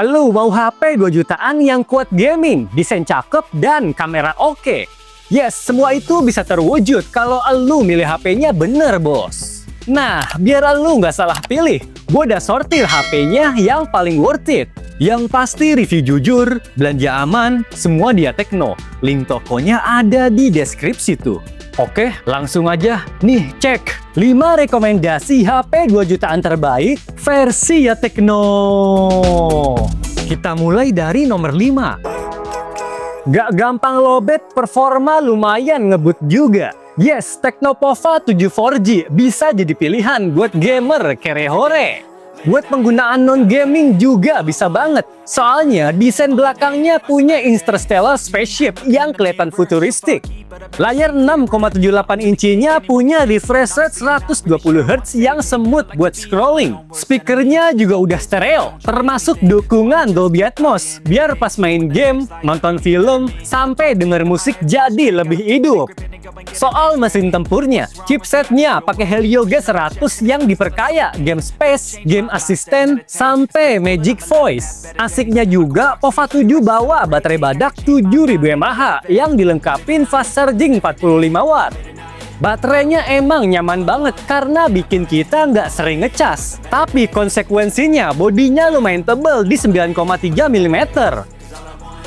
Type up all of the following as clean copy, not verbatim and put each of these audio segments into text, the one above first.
Lu mau HP 2 jutaan yang kuat gaming, desain cakep, dan kamera oke? Yes, semua itu bisa terwujud kalau lu milih HP-nya bener, bos. Nah, biar lu nggak salah pilih, gue udah sortir HP-nya yang paling worth it. Yang pasti review jujur, belanja aman, semua dia Tecno. Link tokonya ada di deskripsi tuh. Oke, langsung aja. Nih, cek 5 rekomendasi HP 2 jutaan terbaik versi ya Tecno. Kita mulai dari nomor 5. Gak gampang lobet, performa lumayan ngebut juga. Yes, Tecno Pova 7 4G bisa jadi pilihan buat gamer kere-hore. Buat penggunaan non-gaming juga bisa banget. Soalnya desain belakangnya punya interstellar spaceship yang kelihatan futuristik. Layar 6,78 inchinya punya refresh rate 120 Hz yang smooth buat scrolling. Speakernya juga udah stereo, termasuk dukungan Dolby Atmos, biar pas main game, nonton film, sampai denger musik jadi lebih hidup. Soal mesin tempurnya, chipsetnya pakai Helio G100 yang diperkaya game space, game assistant, sampai Magic Voice. Asiknya juga, Pova 7 bawa baterai badak 7000 mAh yang dilengkapin fast charging 45 watt. Baterainya emang nyaman banget karena bikin kita nggak sering ngecas. Tapi konsekuensinya bodinya lumayan tebal di 9,3 mm.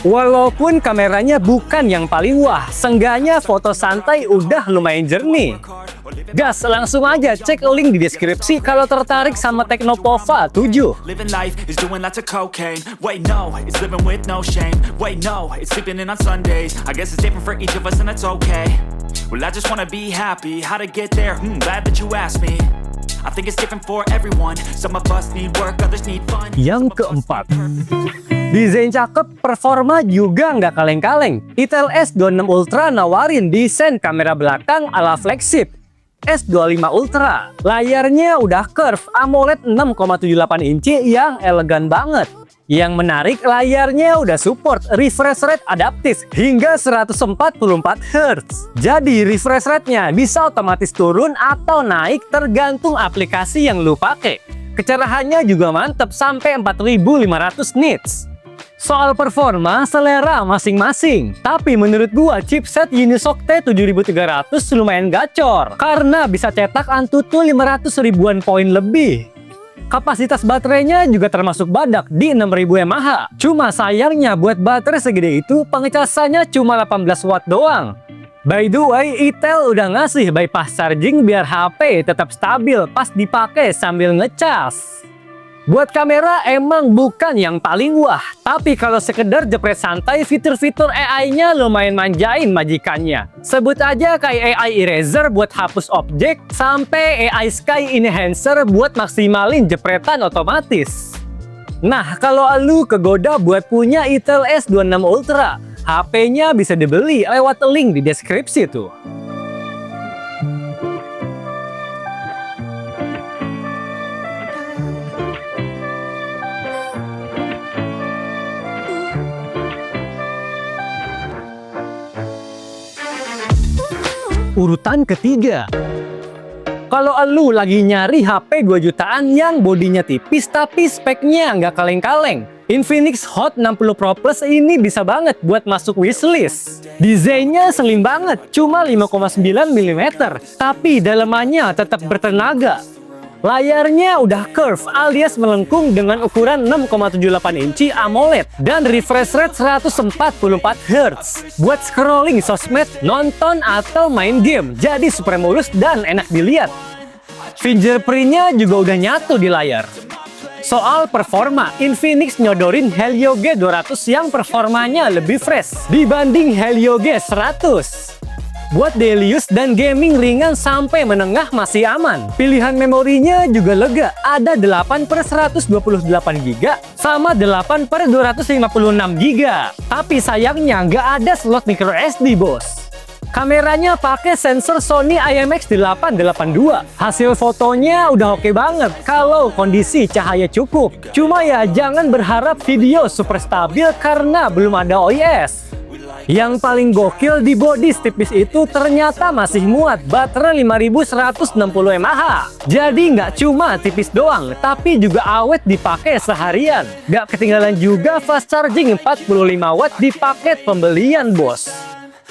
Walaupun kameranya bukan yang paling wah, seenggaknya foto santai udah lumayan jernih. Gas, langsung aja cek link di deskripsi kalau tertarik sama Tecno Pova 7. Living life is doing lots of cocaine. Wait, no, it's living with no shame. Wait, no, it's sleeping in on Sundays. I guess it's different for each of us and that's okay. Well, I just wanna be happy. How to get there? Glad that you asked me. I think it's different for everyone. Some of us need work, others need fun. Yang keempat, desain cakep, performa juga nggak kaleng-kaleng. Itel S26 Ultra nawarin desain kamera belakang ala flagship S25 Ultra. Layarnya udah curve AMOLED 6,78 inci yang elegan banget. Yang menarik, layarnya udah support refresh rate adaptif hingga 144 Hz. Jadi refresh rate-nya bisa otomatis turun atau naik tergantung aplikasi yang lu pakai. Kecerahannya juga mantep sampai 4500 nits. Soal performa, selera masing-masing. Tapi menurut gua chipset Unisoc T7300 lumayan gacor karena bisa cetak antutu 500 ribuan poin lebih. Kapasitas baterainya juga termasuk badak di 6000 mAh. Cuma sayangnya buat baterai segede itu pengecasannya cuma 18 watt doang. By the way, Itel udah ngasih bypass charging biar HP tetap stabil pas dipakai sambil ngecas. Buat kamera emang bukan yang paling wah, tapi kalau sekedar jepret santai, fitur-fitur AI-nya lumayan manjain majikannya. Sebut aja kayak AI Eraser buat hapus objek, sampai AI Sky Enhancer buat maksimalin jepretan otomatis. Nah, kalau lu kegoda buat punya Itel S26 Ultra, HP-nya bisa dibeli lewat link di deskripsi tuh. Urutan ketiga, kalau lu lagi nyari HP 2 jutaan yang bodinya tipis tapi speknya nggak kaleng-kaleng, Infinix Hot 60 Pro Plus ini bisa banget buat masuk wishlist. Desainnya slim banget, cuma 5,9 mm, tapi dalamannya tetap bertenaga. Layarnya udah curve alias melengkung dengan ukuran 6,78 inci AMOLED dan refresh rate 144 Hz. Buat scrolling sosmed, nonton, atau main game jadi super mulus dan enak dilihat. Fingerprintnya juga udah nyatu di layar. Soal performa, Infinix nyodorin Helio G200 yang performanya lebih fresh dibanding Helio G100. Buat daily use dan gaming ringan sampai menengah masih aman. Pilihan memorinya juga lega, ada 8/128GB sama 8/256GB. Tapi sayangnya nggak ada slot micro SD, bos. Kameranya pakai sensor Sony IMX882. Hasil fotonya udah oke banget kalau kondisi cahaya cukup. Cuma ya jangan berharap video super stabil karena belum ada OIS. Yang paling gokil di bodi tipis itu ternyata masih muat baterai 5160 mAh. Jadi nggak cuma tipis doang, tapi juga awet dipakai seharian. Nggak ketinggalan juga fast charging 45 watt di paket pembelian, bos.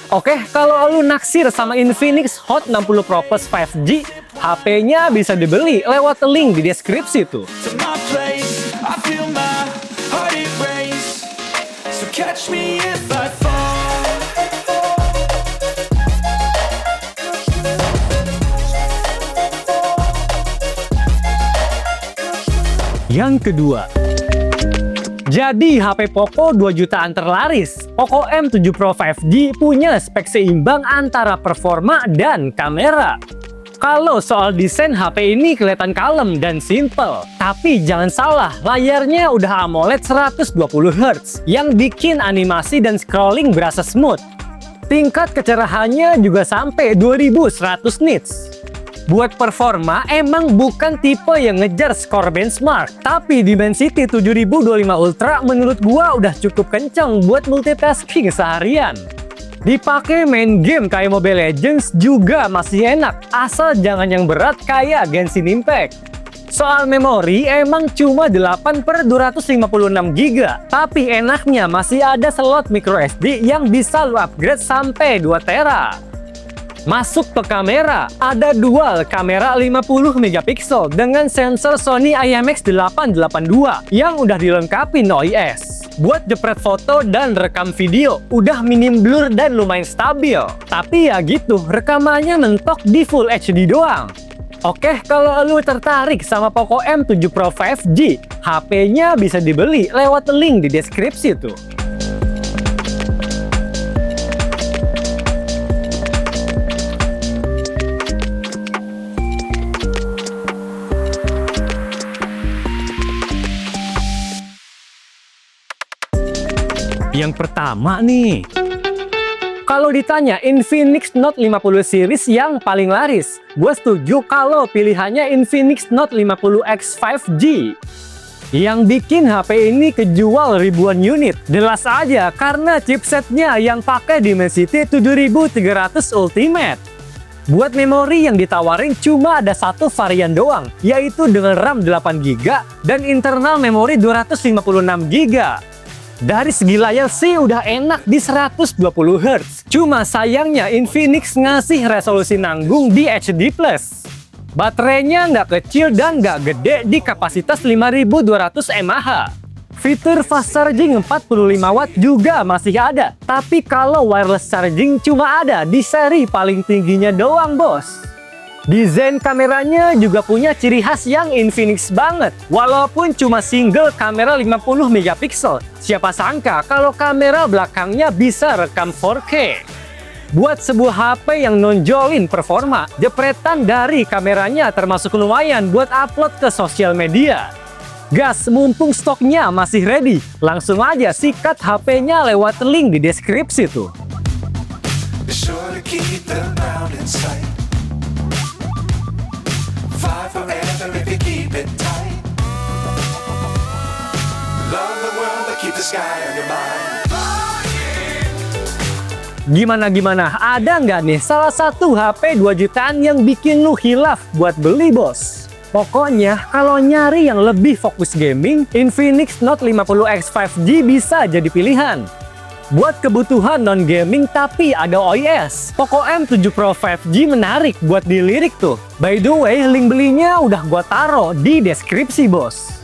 Oke, kalau lu naksir sama Infinix Hot 60 Pro Plus 5G, HP-nya bisa dibeli lewat link di deskripsi tuh. To my place, I feel my heart erase. So catch me if I fall. Yang kedua, jadi HP Poco 2 jutaan terlaris. Poco M7 Pro 5G punya spek seimbang antara performa dan kamera. Kalau soal desain, HP ini kelihatan kalem dan simple. Tapi jangan salah, layarnya udah AMOLED 120 Hz yang bikin animasi dan scrolling berasa smooth. Tingkat kecerahannya juga sampai 2100 nits. Buat performa, emang bukan tipe yang ngejar skor benchmark. Tapi Dimensity 7025 Ultra menurut gua udah cukup kenceng buat multitasking seharian. Dipakai main game kayak Mobile Legends juga masih enak, asal jangan yang berat kayak Genshin Impact. Soal memori, emang cuma 8/256 GB. Tapi enaknya masih ada slot microSD yang bisa lu upgrade sampai 2 TB. Masuk ke kamera, ada dual kamera 50 megapiksel dengan sensor Sony IMX882 yang udah dilengkapi OIS. Buat jepret foto dan rekam video, udah minim blur dan lumayan stabil. Tapi ya gitu, rekamannya mentok di Full HD doang. Oke, kalau lu tertarik sama Poco M7 Pro 5G, HP-nya bisa dibeli lewat link di deskripsi tuh. Yang pertama nih, kalau ditanya Infinix Note 50 series yang paling laris, gue setuju kalau pilihannya Infinix Note 50X 5G. Yang bikin HP ini kejual ribuan unit, jelas aja karena chipsetnya yang pakai Dimensity 7300 Ultimate. Buat memori yang ditawarin cuma ada satu varian doang, yaitu dengan RAM 8GB dan internal memori 256GB. Dari segi layar sih udah enak di 120 Hz. Cuma sayangnya Infinix ngasih resolusi nanggung di HD+. Baterainya nggak kecil dan nggak gede di kapasitas 5200 mAh. Fitur fast charging 45 watt juga masih ada. Tapi kalau wireless charging cuma ada di seri paling tingginya doang, bos. Desain kameranya juga punya ciri khas yang Infinix banget. Walaupun cuma single kamera 50 megapiksel, siapa sangka kalau kamera belakangnya bisa rekam 4K. Buat sebuah HP yang nonjolin performa, jepretan dari kameranya termasuk lumayan buat upload ke sosial media. Gas, mumpung stoknya masih ready, langsung aja sikat HP-nya lewat link di deskripsi tuh. Be sure to keep the mountain sight. Fly forever if you keep it tight. Love the world but keep the sky on your mind. Gimana? Ada nggak nih salah satu HP 2 jutaan yang bikin lu hilaf buat beli, bos? Pokoknya kalau nyari yang lebih fokus gaming, Infinix Note 50X 5G bisa jadi pilihan. Buat kebutuhan non-gaming tapi ada OIS, Poco M7 Pro 5G menarik buat dilirik tuh. By the way, link belinya udah gua taro di deskripsi, bos.